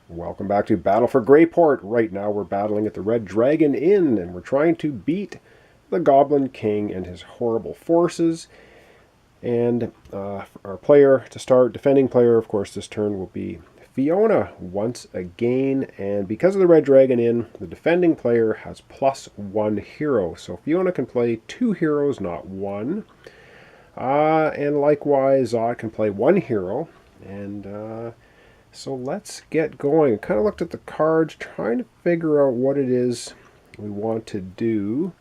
Welcome back to Battle for Greyport. Right now we're battling at the Red Dragon Inn, and we're trying to beat the Goblin King and his horrible forces. And our player to start, defending player, of course, this turn will be Fiona once again. And because of the Red Dragon Inn, the defending player has +1 hero. So Fiona can play 2 heroes, not 1. And likewise, Zod can play 1 hero. And so let's get going. I kind of looked at the cards, trying to figure out what it is we want to do.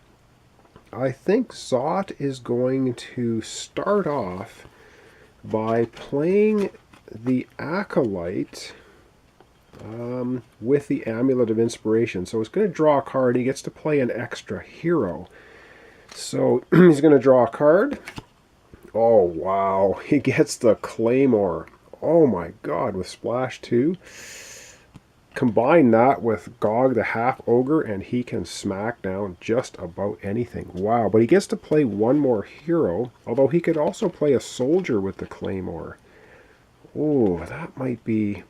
I think Zot is going to start off by playing the Acolyte with the Amulet of Inspiration. So he's going to draw a card. He gets to play an extra hero. So he's going to draw a card. Oh, wow. He gets the Claymore. Oh my god, with Splash 2. Combine that with Gog the Half Ogre and he can smack down just about anything. Wow, but he gets to play 1 more hero, although he could also play a soldier with the Claymore. Oh, that might be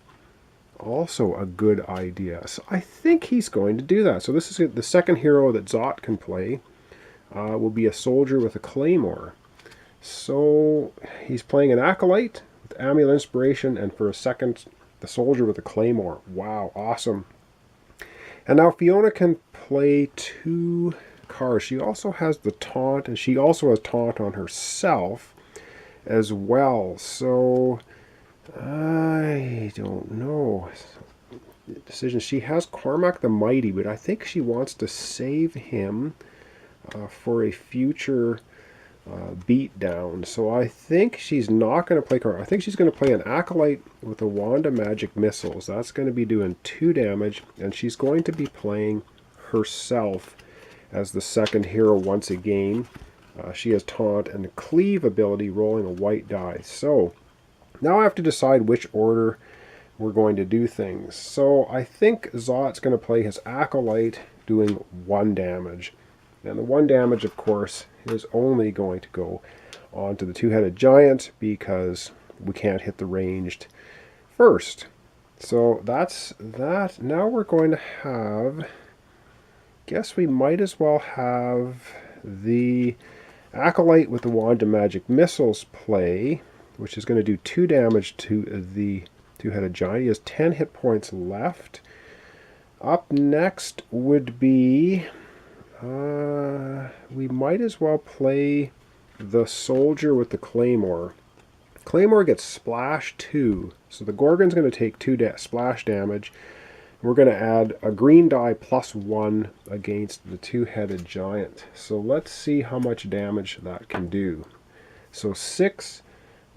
also a good idea. So I think he's going to do that. So this is the second hero that Zot can play. Will be a soldier with a Claymore. So he's playing an Acolyte, Amulet Inspiration, and for a second, the soldier with the Claymore. Wow, awesome. And now Fiona can play 2 cards. She also has the Taunt, and she also has Taunt on herself as well. So, I don't know. Decision. She has Cormac the Mighty, but I think she wants to save him for a future beat down. So I think she's not going to play card. I think she's going to play an Acolyte with a Wand of Magic Missiles. That's going to be doing 2 damage, and she's going to be playing herself as the second hero once again. She has Taunt and the Cleave ability, rolling a white die. So now I have to decide which order we're going to do things. So I think Zot's going to play his Acolyte, doing 1 damage. And the 1 damage, of course, is only going to go onto the 2-headed giant because we can't hit the ranged first. So that's that. Now we're going to have, guess we might as well have the Acolyte with the Wand of Magic Missiles play, which is going to do 2 damage to the 2-headed giant. He has 10 hit points left. Up next would be, we might as well play the soldier with the Claymore. Claymore gets Splash 2, so the Gorgon's going to take 2 splash damage. We're going to add a green die +1 against the 2-headed giant. So let's see how much damage that can do. So 6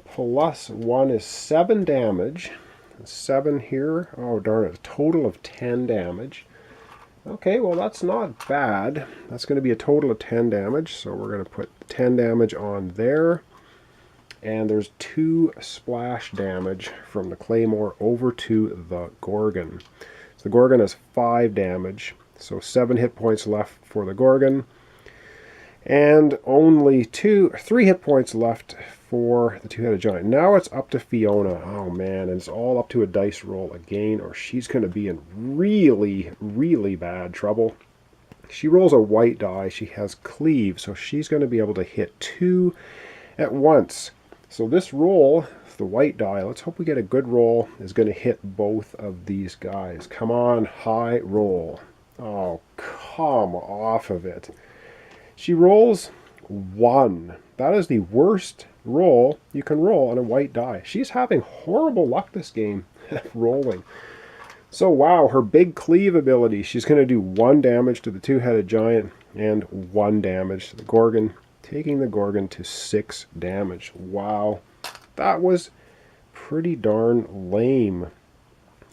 + 1 is 7 damage. 7 here. Oh darn it, a total of 10 damage. Okay, well that's not bad. That's going to be a total of 10 damage, so we're going to put 10 damage on there. And there's 2 splash damage from the Claymore over to the Gorgon. So the Gorgon has 5 damage, so 7 hit points left for the Gorgon. And only 3 hit points left for the 2-headed giant. Now it's up to Fiona. Oh man, and it's all up to a dice roll again, or she's going to be in really, really bad trouble. She rolls a white die. She has Cleave, so she's going to be able to hit 2 at once. So this roll, the white die, let's hope we get a good roll, is going to hit both of these guys. Come on, high roll. Oh, come off of it. She rolls 1. That is the worst roll you can roll on a white die. She's having horrible luck this game rolling. So wow, her big Cleave ability, she's going to do 1 damage to the 2-headed giant and 1 damage to the Gorgon, taking the Gorgon to 6 damage. Wow, that was pretty darn lame.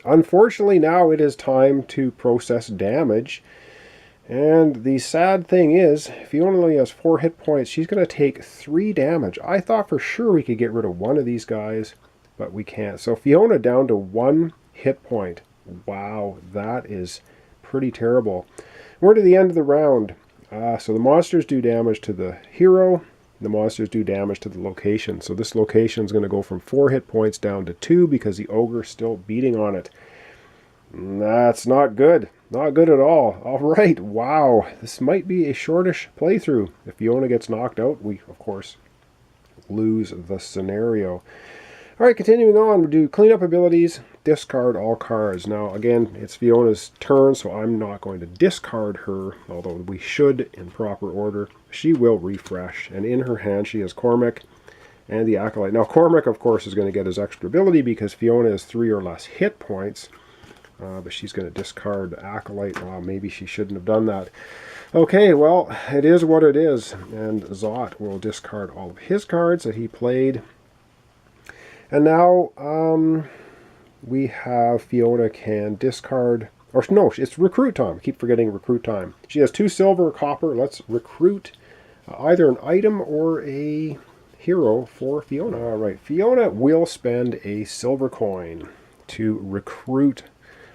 Unfortunately, now it is time to process damage. And the sad thing is, Fiona only has 4 hit points. She's going to take 3 damage. I thought for sure we could get rid of one of these guys, but we can't. So Fiona down to 1 hit point. Wow, that is pretty terrible. We're to the end of the round. So the monsters do damage to the hero. The monsters do damage to the location. So this location is going to go from 4 hit points down to 2 because the ogre is still beating on it. That's not good. Not good at all. All right, wow. This might be a shortish playthrough. If Fiona gets knocked out, we, of course, lose the scenario. All right, continuing on, we do cleanup abilities, discard all cards. Now, again, it's Fiona's turn, so I'm not going to discard her, although we should in proper order. She will refresh, and in her hand she has Cormac and the Acolyte. Now, Cormac, of course, is going to get his extra ability because Fiona has 3 or less hit points, but she's going to discard the Acolyte. Well, maybe she shouldn't have done that. Okay, well, it is what it is, and Zot will discard all of his cards that he played. And now we have Fiona can discard, or no, it's recruit time. I keep forgetting recruit time. She has 2 silver, copper. Let's recruit either an item or a hero for Fiona. All right, Fiona will spend a silver coin to recruit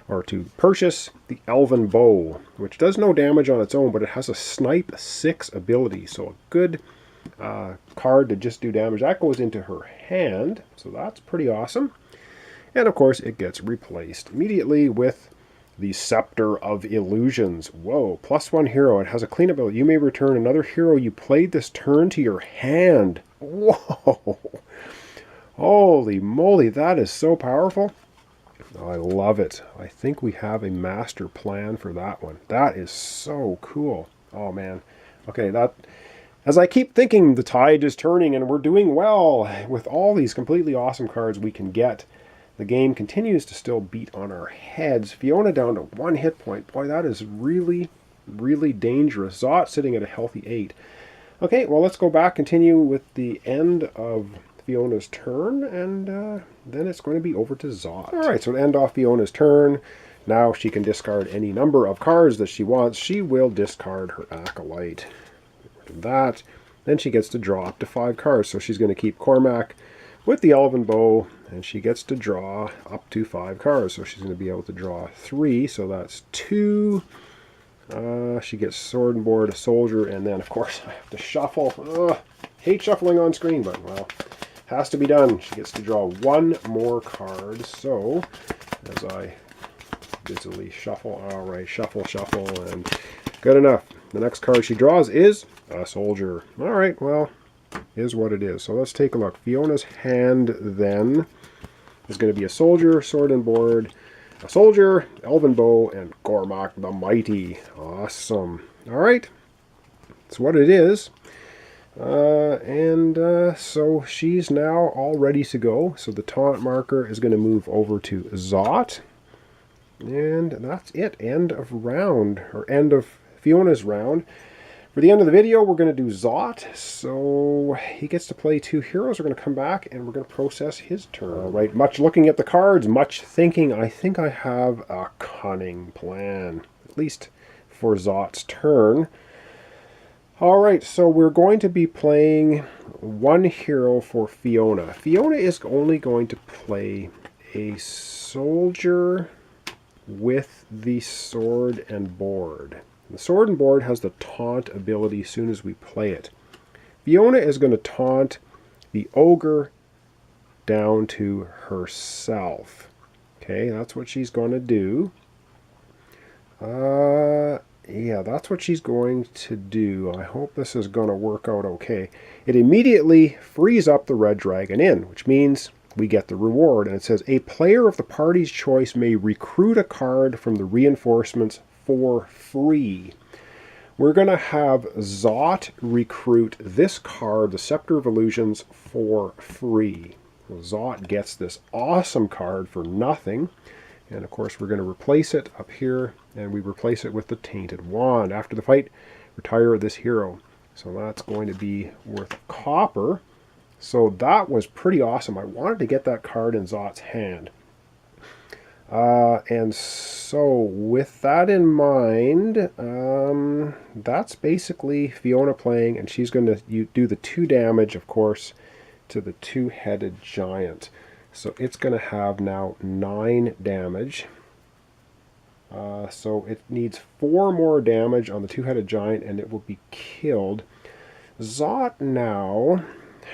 or to purchase the Elven Bow, which does no damage on its own, but it has a Snipe 6 ability, so a good card to just do damage. That goes into her hand, so that's pretty awesome. And of course it gets replaced immediately with the Scepter of Illusions. Whoa, +1 hero. It has a clean ability. You may return another hero you played this turn to your hand. Whoa, holy moly, that is so powerful. I love it. I think we have a master plan for that one. That is so cool. Oh man. Okay, that, as I keep thinking, the tide is turning and we're doing well with all these completely awesome cards we can get. The game continues to still beat on our heads. Fiona down to 1 hit point. Boy, that is really, really dangerous. Zot sitting at a healthy 8. Okay, well, let's go back, continue with the end of Fiona's turn, and then it's going to be over to Zot. All right, so to end off Fiona's turn, now she can discard any number of cards that she wants. She will discard her Acolyte. That. Then she gets to draw up to 5 cards, so she's going to keep Cormac with the Elven Bow, and she gets to draw up to 5 cards, so she's going to be able to draw 3, so that's 2. She gets Sword and Board, a Soldier, and then, of course, I have to shuffle. Hate shuffling on screen, but, well, has to be done. She gets to draw 1 more card, so as I busily shuffle, all right, shuffle, shuffle, and good enough. The next card she draws is a Soldier. All right, well, is what it is. So let's take a look. Fiona's hand, then, is going to be a Soldier, Sword and Board, a Soldier, Elven Bow, and Cormac the Mighty. Awesome. All right, that's what it is. So she's now all ready to go. So the taunt marker is going to move over to Zot. And that's it. End of round, or end of Fiona's round. For the end of the video, we're going to do Zot. So he gets to play 2 heroes. We're going to come back and we're going to process his turn. All right, much looking at the cards, much thinking. I think I have a cunning plan, at least for Zot's turn. All right, so we're going to be playing 1 hero for Fiona. Fiona is only going to play a Soldier with the Sword and Board. The Sword and Board has the taunt ability as soon as we play it. Fiona is going to taunt the Ogre down to herself. Okay, that's what she's going to do. Yeah, that's what she's going to do. I hope this is going to work out okay. It immediately frees up the Red Dragon Inn, which means we get the reward. And it says, a player of the party's choice may recruit a card from the reinforcements for free. We're going to have Zot recruit this card, the Scepter of Illusions, for free. So Zot gets this awesome card for nothing. And of course we're going to replace it up here, and we replace it with the Tainted Wand. After the fight, retire this hero. So that's going to be worth copper. So that was pretty awesome. I wanted to get that card in Zot's hand. And so with that in mind, that's basically Fiona playing, and she's going to do the 2 damage, of course, to the 2-headed giant. So it's going to have now 9 damage. So it needs 4 more damage on the 2-headed giant, and it will be killed. Zot now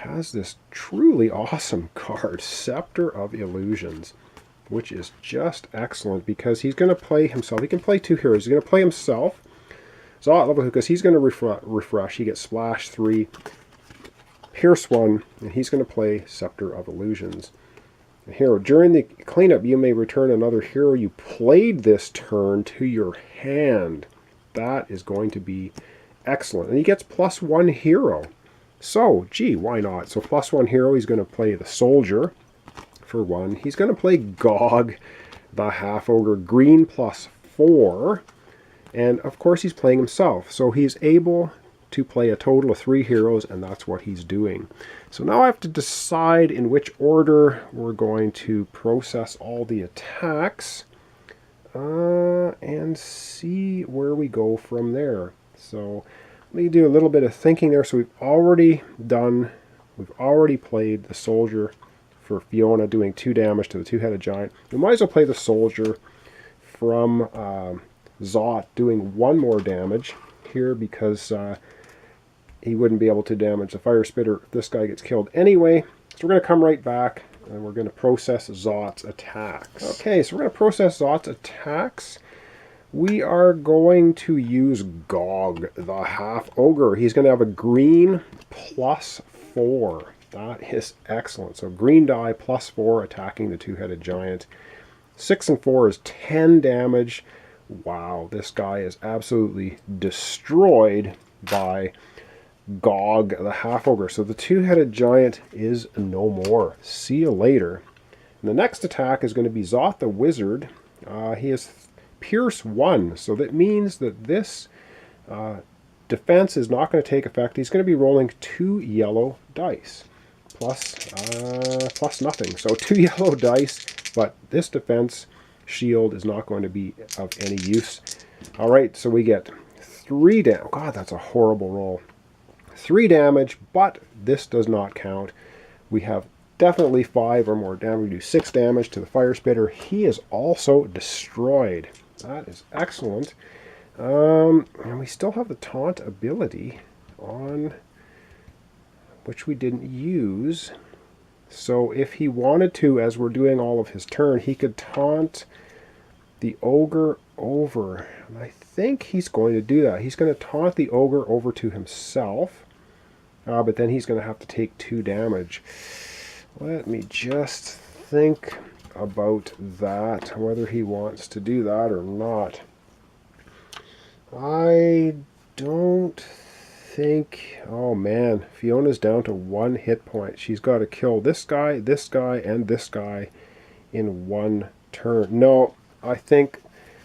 has this truly awesome card, Scepter of Illusions. which is just excellent because he's going to play himself. He can play 2 heroes. He's going to play himself, Zot level 2, because he's going to refresh. He gets Splash 3, Pierce 1, and he's going to play Scepter of Illusions. A hero. During the cleanup, you may return another hero you played this turn to your hand. That is going to be excellent. And he gets +1 hero. So, gee, why not? So +1 hero, he's going to play the Soldier for 1. He's going to play Gog, the Half-Ogre, green +4. And, of course, he's playing himself. So he's able to play a total of 3 heroes, and that's what he's doing. So now I have to decide in which order we're going to process all the attacks and see where we go from there. So let me do a little bit of thinking there. So we've already played the Soldier for Fiona doing 2 damage to the 2-headed giant. We might as well play the Soldier from Zot doing 1 more damage here because he wouldn't be able to damage the Fire Spitter if this guy gets killed anyway. So we're going to come right back and we're going to process Zot's attacks. Okay, so we're going to process Zot's attacks. We are going to use Gog, the Half-Ogre. He's going to have a green +4. That is excellent. So green die +4 attacking the 2-headed giant. 6 and 4 is 10 damage. Wow, this guy is absolutely destroyed by Gog, the Half-Ogre. So the 2-headed giant is no more. See you later. And the next attack is going to be Zot the Wizard. He has Pierce 1, so that means that this defense is not going to take effect. He's going to be rolling 2 yellow dice, plus nothing. So 2 yellow dice, but this defense shield is not going to be of any use. All right, so we get 3 damage. God, that's a horrible roll. 3 damage, but this does not count. We have definitely 5 or more damage. We do 6 damage to the Fire Spitter. He is also destroyed. That is excellent. And we still have the taunt ability on, which we didn't use. So if he wanted to, as we're doing all of his turn, he could taunt the Ogre over. And I think he's going to do that. He's going to taunt the Ogre over to himself. But then he's going to have to take 2 damage. Let me just think about that, whether he wants to do that or not. I don't think... Oh man, Fiona's down to 1 hit point. She's got to kill this guy, and this guy in 1 turn. No, I think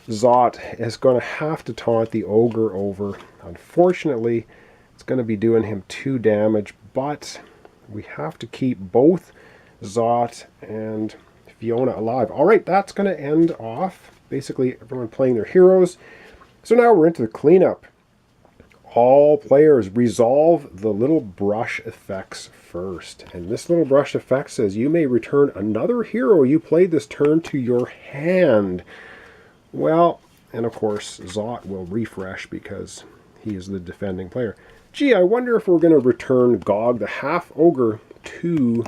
Zot is going to have to taunt the Ogre over. Unfortunately, it's going to be doing him 2 damage, but we have to keep both Zot and Fiona alive. All right, that's going to end off basically everyone playing their heroes. So now we're into the cleanup. All players resolve the little brush effects first. And this little brush effect says you may return another hero you played this turn to your hand. Well, and of course, Zot will refresh because he is the defending player. Gee, I wonder if we're going to return Gog, the Half-Ogre, to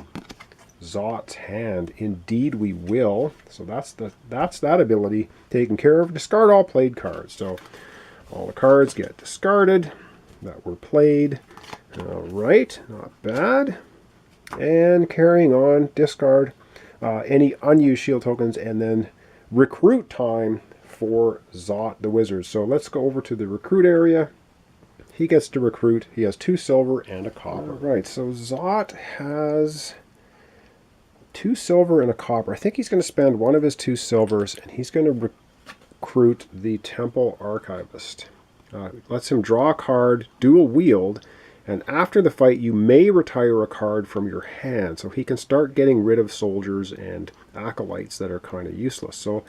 Zot's hand. Indeed we will. So that's that ability taken care of. Discard all played cards. So all the cards get discarded that were played. All right, not bad. And carrying on, discard any unused shield tokens, and then recruit time for Zot the Wizard. So let's go over to the recruit area. He gets to recruit. He has 2 silver and a copper. All right, so Zot has 2 silver and a copper. I think he's going to spend 1 of his 2 silvers, and he's going to recruit the Temple Archivist. Lets him draw a card, dual wield, and after the fight you may retire a card from your hand. So he can start getting rid of soldiers and acolytes that are kind of useless. So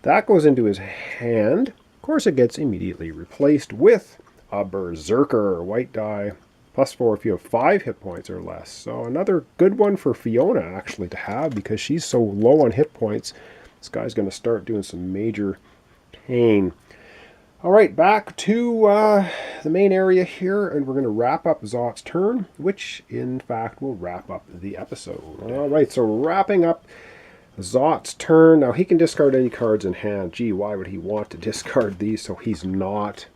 that goes into his hand. Of course, it gets immediately replaced with a Berserker, white die, +4 if you have 5 hit points or less. So another good one for Fiona actually to have, because she's so low on hit points. This guy's going to start doing some major pain. All right, back to the main area here, and we're going to wrap up Zot's turn, which in fact will wrap up the episode. All right, so wrapping up Zot's turn. Now he can discard any cards in hand. Gee, why would he want to discard these? So he's not.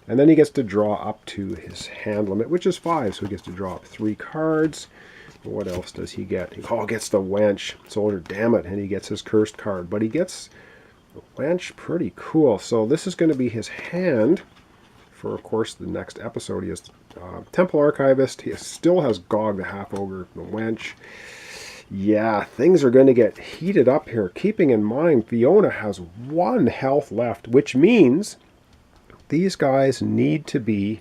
And then he gets to draw up to his hand limit, which is 5. So he gets to draw up 3 cards. What else does he get? Oh, gets the wench. Soldier, damn it. And he gets his cursed card. But he gets the wench. Pretty cool. So this is going to be his hand for, of course, the next episode. He has Temple Archivist. He still has Gog the Half-Ogre, the wench. Yeah, things are going to get heated up here. Keeping in mind, Fiona has 1 health left, which means these guys need to be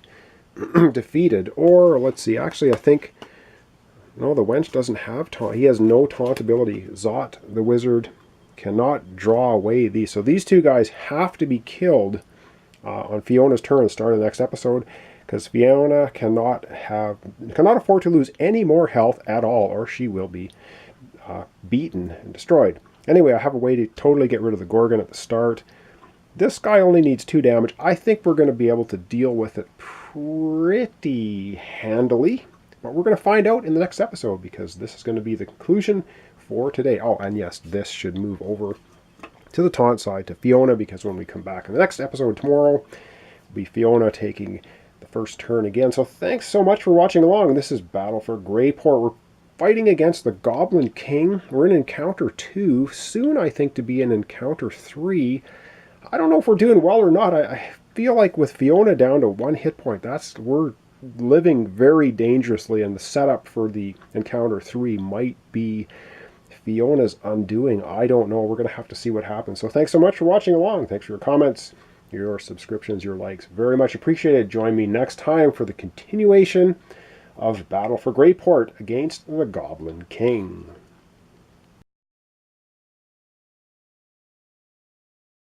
defeated. Or, let's see, actually I think, no, the wench doesn't have taunt. He has no taunt ability. Zot, the wizard, cannot draw away these. So these 2 guys have to be killed on Fiona's turn, start of the next episode, because Fiona cannot afford to lose any more health at all, or she will be beaten and destroyed. Anyway, I have a way to totally get rid of the Gorgon at the start. This guy only needs 2 damage. I think we're going to be able to deal with it pretty handily. But we're going to find out in the next episode, because this is going to be the conclusion for today. Oh, and yes, this should move over to the taunt side to Fiona, because when we come back in the next episode tomorrow, will be Fiona taking the first turn again. So thanks so much for watching along. This is Battle for Greyport. We're fighting against the Goblin King. We're in Encounter 2. Soon, I think, to be in Encounter 3. I don't know if we're doing well or not. I feel like with Fiona down to 1 hit point, we're living very dangerously, and the setup for the Encounter 3 might be Fiona's undoing. I don't know. We're going to have to see what happens. So thanks so much for watching along. Thanks for your comments, your subscriptions, your likes. Very much appreciated. Join me next time for the continuation of Battle for Greyport against the Goblin King.